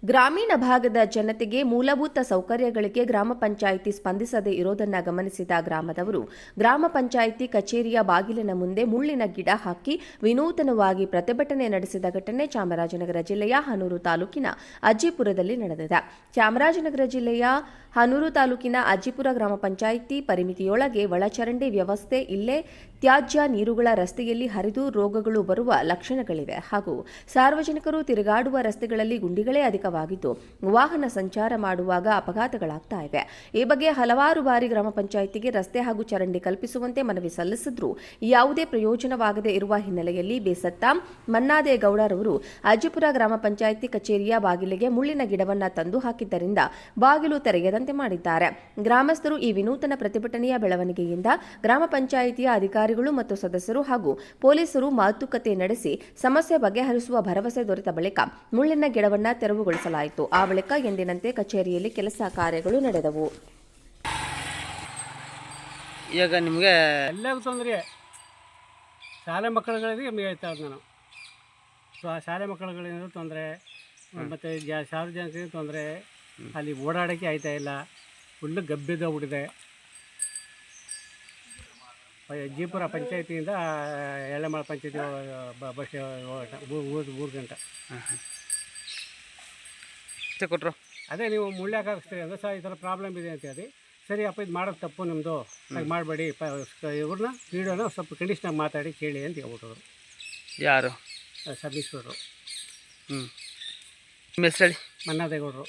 ಗ್ರಾಮೀಣ ಭಾಗದ ಜನತೆಗೆ ಮೂಲಭೂತ ಸೌಕರ್ಯಗಳಿಗೆ ಗ್ರಾಮ ಪಂಚಾಯಿತಿ ಸ್ಪಂದಿಸದೇ ಇರೋದನ್ನ ಗಮನಿಸಿದ ಗ್ರಾಮದವರು ಗ್ರಾಮ ಪಂಚಾಯಿತಿ ಕಚೇರಿಯ ಬಾಗಿಲಿನ ಮುಂದೆ ಮುಳ್ಳಿನ ಗಿಡ ಹಾಕಿ ವಿನೂತನವಾಗಿ ಪ್ರತಿಭಟನೆ ನಡೆಸಿದ ಘಟನೆ ಚಾಮರಾಜನಗರ ಜಿಲ್ಲೆಯ ಹನೂರು ತಾಲೂಕಿನ ಅಜ್ಜಿಪುರದಲ್ಲಿ ನಡೆದಿದೆ. ಚಾಮರಾಜನಗರ ಜಿಲ್ಲೆಯ ಹನೂರು ತಾಲೂಕಿನ ಅಜ್ಜಿಪುರ ಗ್ರಾಮ ಪಂಚಾಯಿತಿ ಪರಿಮಿತಿಯೊಳಗೆ ಒಳಚರಂಡಿ ವ್ಯವಸ್ಥೆ ಇಲ್ಲೇ ತ್ಯಾಜ್ಯ ನೀರುಗಳ ರಸ್ತೆಯಲ್ಲಿ ಹರಿದು ರೋಗಗಳು ಬರುವ ಲಕ್ಷಣಗಳಿವೆ ಹಾಗೂ ಸಾರ್ವಜನಿಕರು ತಿರುಗಾಡುವ ರಸ್ತೆಗಳಲ್ಲಿ ಗುಂಡಿಗಳೇ ಅಧಿಕವಾಗಿದ್ದು ವಾಹನ ಸಂಚಾರ ಮಾಡುವಾಗ ಅಪಘಾತಗಳಾಗ್ತಾ ಇವೆ. ಈ ಬಗ್ಗೆ ಹಲವಾರು ಬಾರಿ ಗ್ರಾಮ ಪಂಚಾಯಿತಿಗೆ ರಸ್ತೆ ಹಾಗೂ ಚರಂಡಿ ಕಲ್ಪಿಸುವಂತೆ ಮನವಿ ಸಲ್ಲಿಸಿದ್ರೂ ಯಾವುದೇ ಪ್ರಯೋಜನವಾಗದೇ ಇರುವ ಹಿನ್ನೆಲೆಯಲ್ಲಿ ಬೇಸತ್ತ ಮನ್ನಾದೇಗೌಡರವರು ಅಜ್ಜಿಪುರ ಗ್ರಾಮ ಪಂಚಾಯಿತಿ ಕಚೇರಿಯ ಬಾಗಿಲಿಗೆ ಮುಳ್ಳಿನ ಗಿಡವನ್ನ ತಂದು ಹಾಕಿದ್ದರಿಂದ ಬಾಗಿಲು ತೆರೆಯದಂತೆ ಮಾಡಿದ್ದಾರೆ. ಗ್ರಾಮಸ್ಥರು ಈ ವಿನೂತನ ಪ್ರತಿಭಟನೆಯ ಬೆಳವಣಿಗೆಯಿಂದ ಗ್ರಾಮ ಪಂಚಾಯಿತಿಯ ಅಧಿಕಾರಿಗಳು ಮತ್ತು ಸದಸ್ಯರು ಹಾಗೂ ಪೊಲೀಸರು ಮಾತುಕತೆ ನಡೆಸಿ ಸಮಸ್ಯೆ ಬಗೆಹರಿಸುವ ಭರವಸೆ ದೊರೆತ ಬಳಿಕ ಮುಳ್ಳಿನ ಗಿಡವನ್ನ ತೆರವುಗೊಳಿಸಲಾಯಿತು. ಆ ಬಳಿಕ ಎಂದಿನಂತೆ ಕಚೇರಿಯಲ್ಲಿ ಕೆಲಸ ಕಾರ್ಯಗಳು ನಡೆದವು. ಈಗ ನಿಮಗೆ ಎಲ್ಲರಿಗೂ ತೊಂದರೆ, ಶಾಲೆ ಮಕ್ಕಳುಗಳಿಗೆ ಹೇಳ್ತಾ ಇದ್ದೆ ನಾನು. ಶಾಲೆ ಮಕ್ಕಳುಗಳಿಂದ ತೊಂದರೆ, ಮತ್ತು ಸಾರ್ವಜನಿಕರಿಗೆ ತೊಂದರೆ, ಅಲ್ಲಿ ಓಡಾಡೋಕ್ಕೆ ಆಯ್ತಾ ಇಲ್ಲ, ಫುಲ್ಲು ಗಬ್ಬಿದ್ದೋಗ್ಬಿಟ್ಟಿದೆ. ಅಜ್ಜಿಪುರ ಪಂಚಾಯತಿಯಿಂದ ಎಳ್ಳೆಮಾಳ ಪಂಚಾಯತಿ ಬಸ್ 3 ಗಂಟೆ ಕೊಟ್ಟರು. ಅದೇ ನೀವು ಮುಳ್ಳ್ಯಾಕೆ ಹಾಕಿಸ್ತೀರಿ ಅಂದರೆ ಸರ್ ಈ ಥರ ಪ್ರಾಬ್ಲಮ್ ಇದೆ ಅಂತ ಹೇಳಿ, ಸರಿ ಅಪ್ಪ ಇದು ಮಾಡೋದು ತಪ್ಪು ನಿಮ್ಮದು, ಹಾಗೆ ಮಾಡಬೇಡಿ, ಇವ್ರನ್ನ ವೀಡಿಯೋನ ಸ್ವಲ್ಪ ಕಂಡೀಷ್ನಾಗಿ ಮಾತಾಡಿ ಕೇಳಿ ಅಂತ ಹೇಳ್ಬಿಟ್ಟರು. ಯಾರು? Sub inspector. ನಿಮ್ಮ ಹೆಸರು ಹೇಳಿ? ಮನ್ನಾದೇಗೌಡರು,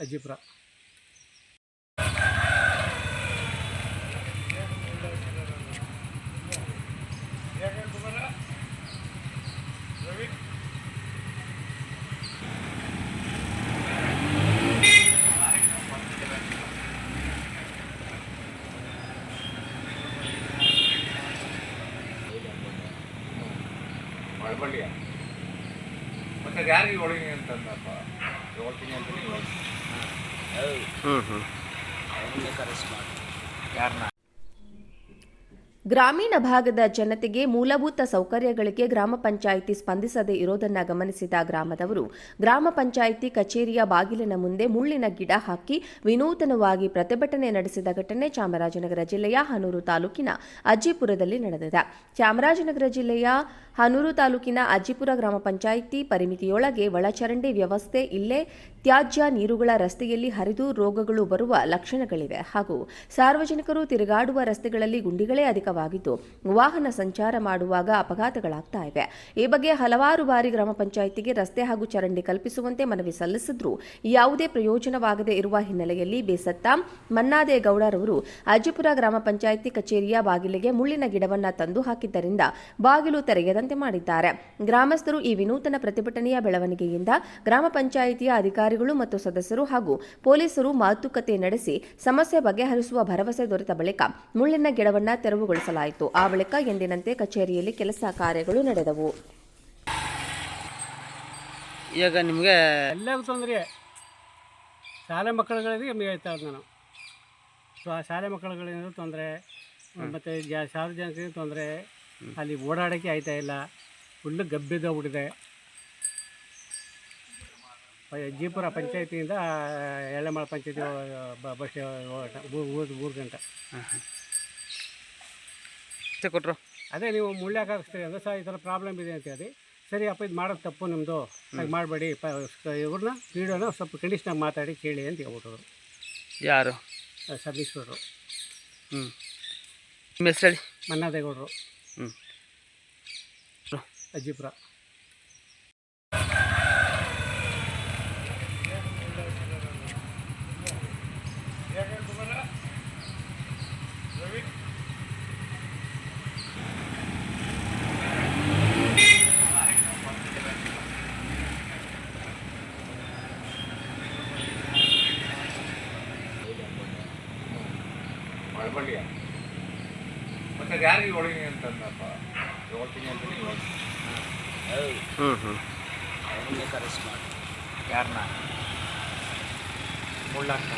ಅಜ್ಜಿಪುರ. ಒಳಬಳ್ಳಿಯ ಮತ್ತೆ ಯಾರಿಗೆ ಒಳಗೆ ಅಂತಂದಪ್ಪ ಹೇಳ್ತೀನಿ ಅಂತ ಯಾರನ್ನ ಗ್ರಾಮೀಣ ಭಾಗದ ಜನತೆಗೆ ಮೂಲಭೂತ ಸೌಕರ್ಯಗಳಿಗೆ ಗ್ರಾಮ ಪಂಚಾಯಿತಿ ಸ್ಪಂದಿಸದೇ ಇರೋದನ್ನ ಗಮನಿಸಿದ ಗ್ರಾಮದವರು ಗ್ರಾಮ ಪಂಚಾಯಿತಿ ಕಚೇರಿಯ ಬಾಗಿಲಿನ ಮುಂದೆ ಮುಳ್ಳಿನ ಗಿಡ ಹಾಕಿ ವಿನೂತನವಾಗಿ ಪ್ರತಿಭಟನೆ ನಡೆಸಿದ ಘಟನೆ ಚಾಮರಾಜನಗರ ಜಿಲ್ಲೆಯ ಹನೂರು ತಾಲೂಕಿನ ಅಜ್ಜಿಪುರದಲ್ಲಿ ನಡೆದಿದೆ. ಚಾಮರಾಜನಗರ ಜಿಲ್ಲೆಯ ಹನೂರು ತಾಲೂಕಿನ ಅಜ್ಜಿಪುರ ಗ್ರಾಮ ಪಂಚಾಯಿತಿ ಪರಿಮಿತಿಯೊಳಗೆ ಒಳಚರಂಡಿ ವ್ಯವಸ್ಥೆ ಇಲ್ಲೇ ತ್ಯಾಜ್ಯ ನೀರುಗಳ ರಸ್ತೆಯಲ್ಲಿ ಹರಿದು ರೋಗಗಳು ಬರುವ ಲಕ್ಷಣಗಳಿವೆ ಹಾಗೂ ಸಾರ್ವಜನಿಕರು ತಿರುಗಾಡುವ ರಸ್ತೆಗಳಲ್ಲಿ ಗುಂಡಿಗಳೇ ಅಧಿಕವಾಗಿದ್ದು ವಾಹನ ಸಂಚಾರ ಮಾಡುವಾಗ ಅಪಘಾತಗಳಾಗ್ತಾ ಇವೆ. ಈ ಬಗ್ಗೆ ಹಲವಾರು ಬಾರಿ ಗ್ರಾಮ ಪಂಚಾಯಿತಿಗೆ ರಸ್ತೆ ಹಾಗೂ ಚರಂಡಿ ಕಲ್ಪಿಸುವಂತೆ ಮನವಿ ಸಲ್ಲಿಸಿದ್ರೂ ಯಾವುದೇ ಪ್ರಯೋಜನವಾಗದೇ ಇರುವ ಹಿನ್ನೆಲೆಯಲ್ಲಿ ಬೇಸತ್ತ ಮನ್ನಾದೇಗೌಡರವರು ಅಜ್ಜಿಪುರ ಗ್ರಾಮ ಪಂಚಾಯಿತಿ ಕಚೇರಿಯ ಬಾಗಿಲಿಗೆ ಮುಳ್ಳಿನ ಗಿಡವನ್ನ ತಂದು ಹಾಕಿದ್ದರಿಂದ ಬಾಗಿಲು ತೆರೆಯದಂತೆ ಮಾಡಿದ್ದಾರೆ. ಗ್ರಾಮಸ್ಥರು ಈ ವಿನೂತನ ಪ್ರತಿಭಟನೆಯ ಬೆಳವಣಿಗೆಯಿಂದ ಗ್ರಾಮ ಪಂಚಾಯಿತಿಯ ಅಧಿಕಾರಿಗಳು ಮತ್ತು ಸದಸ್ಯರು ಹಾಗೂ ಪೊಲೀಸರು ಮಾತುಕತೆ ನಡೆಸಿ ಸಮಸ್ಯೆ ಬಗೆಹರಿಸುವ ಭರವಸೆ ದೊರೆತ ಬಳಿಕ ಮುಳ್ಳಿನ ಗಿಡವನ್ನ ತೆರವುಗೊಳಿಸಲಾಯಿತು. ಆ ಬಳಿಕ ಎಂದಿನಂತೆ ಕಚೇರಿಯಲ್ಲಿ ಕೆಲಸ ಕಾರ್ಯಗಳು ನಡೆದವು. ಈಗ ನಿಮಗೆ ಎಲ್ಲರಿಗೂ ತೊಂದರೆ, ಶಾಲೆ ಮಕ್ಕಳುಗಳಿಗೆ ಹೇಳ್ತಾ ಇದ್ದೆ ನಾನು. ಶಾಲೆ ಮಕ್ಕಳುಗಳಿಂದ ತೊಂದರೆ, ಮತ್ತು ಸಾರ್ವಜನಿಕರಿಗೆ ತೊಂದರೆ, ಅಲ್ಲಿ ಓಡಾಡೋಕ್ಕೆ ಆಯ್ತಾ ಇಲ್ಲ, ಫುಲ್ಲು ಗಬ್ಬಿದ್ದೋಗ್ಬಿಟ್ಟಿದೆ. ಅಜ್ಜಿಪುರ ಪಂಚಾಯತಿಯಿಂದ ಎಳ್ಳೆಮಾಳ ಪಂಚಾಯತಿ ಬಸ್ 3 ಗಂಟೆ ಕೊಟ್ಟರು. ಅದೇ ನೀವು ಮುಳ್ಳ್ಯಾಕೆ ಹಾಕಿಸ್ತೀರಿ ಅಂದರೆ ಸರ್ ಈ ಥರ ಪ್ರಾಬ್ಲಮ್ ಇದೆ ಅಂತ ಹೇಳಿ, ಸರಿ ಅಪ್ಪ ಇದು ಮಾಡೋದು ತಪ್ಪು ನಿಮ್ಮದು, ಹಾಗೆ ಮಾಡಬೇಡಿ, ಇವ್ರನ್ನ ವೀಡಿಯೋನ ಸ್ವಲ್ಪ ಕಂಡೀಷ್ನಾಗಿ ಮಾತಾಡಿ ಕೇಳಿ ಅಂತ ಹೇಳ್ಬಿಟ್ಟರು. ಯಾರು? Sub inspector. ನಿಮ್ಮ ಹೆಸರು ಹೇಳಿ? ಮನ್ನಾದೇಗೌಡರು, ಅಜ್ಜಿಪುರ. ಒಳಬಳ್ಳಿಯ ಮತ್ತೆ ಯಾರಿಗೆ ಒಳಗೆ ಅಂತಂದಪ್ಪ ಹೇಳ್ತೀನಿ ಅಂತ ಯಾರನ್ನ ಮುಳ್ಳಾಕ